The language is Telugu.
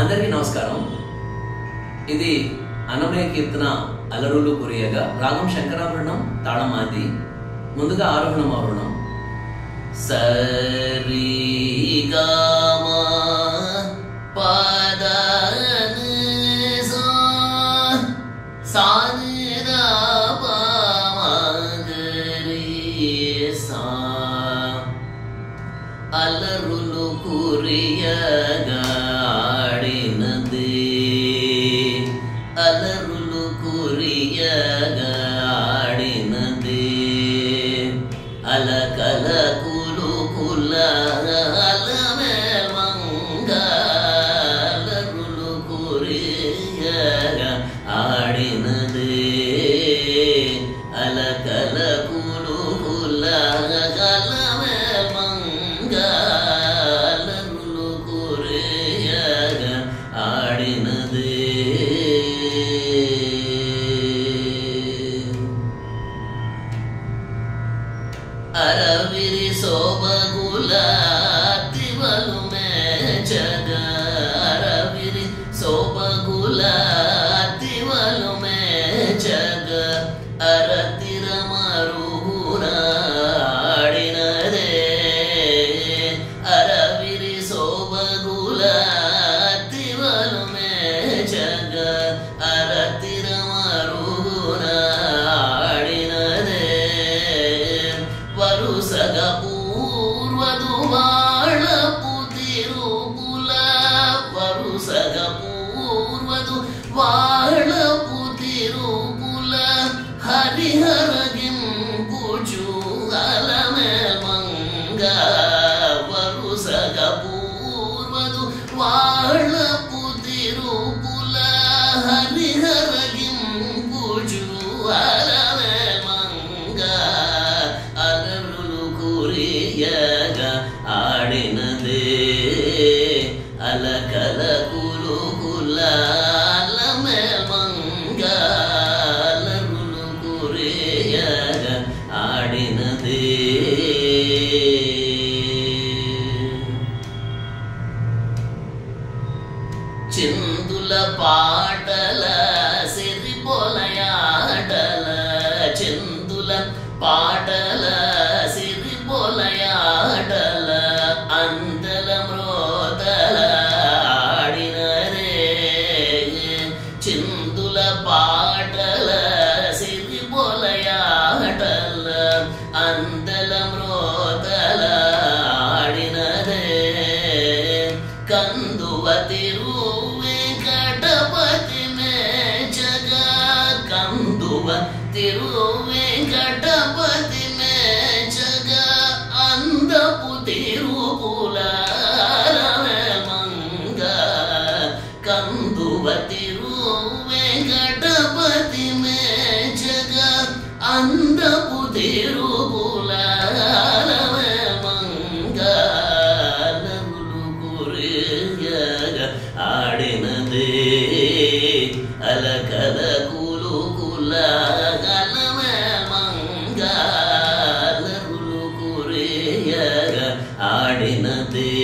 అందరికీ నమస్కారం. ఇది అన్నమయ్య కీర్తన అలరులు కురియగా, రాగం శంకరాభరణం, తాళం ఆది. ముందుగా ఆరోహణం అవరోహణం. సరి గమ పద సా ని ద ప మ గ రి సా. అలరులు కురియగా ఆడినది, అలరులు కురియగా ఆడినది. అలకల కులు కుల అలమేల్మంగ, అలరులు కురియగా ఆడినది. అలకల కులు కుల అలమేల్మంగ, అలరులు కురియగా ఆడినది. అరవిరి శోభగుల తివలు మేచగ, అరవిరి శోభగుల తివలు మేచగ. అరతిర మరుగున ఆడినదే, అరవిరి శోభగుల తివలు మేచగ. అరతిర మరుగున ఆడినదే. వరుసగ పూర్వదు వాళపు తిరుపుల, వరుసగ పూర్వదు వాళపు తిరుపుల. హరిహర గింపుచు అలమేల్మంగ, వరుసగ పూర్వదు వాళపు తిరుపుల. హరిహర గింపుచు అలమేల్మంగ, అలరులు కురియగా ఆడినదే. అలకల కులు కుల అలమేల్మంగ, అలరులు కురియగా ఆడినదే. చిందుల పాటల సిరిపొలయాటల, చిందుల పాటల సిరిపొలయాటల. అందల మ్రోతల ఆడినదే, చిందుల పాటల సిరిపొలయాటల. అందల మ్రోతల ఆడినదే. కందువ తిరు వెంకటపతి మేచగ, కందువ తిరు వెంకటపతి మేచగ. అందపు తిరుపుల అలమేల్మంగ, కందువ తిరు వెంకటపతి మేచగ. అందపు తిరుపుల అలమేల్మంగ, అలరులు కురియగా ఆడినదే. అలకల కులు కుల అలమేల్మంగ, అలరులు కురియగా ఆడినదే.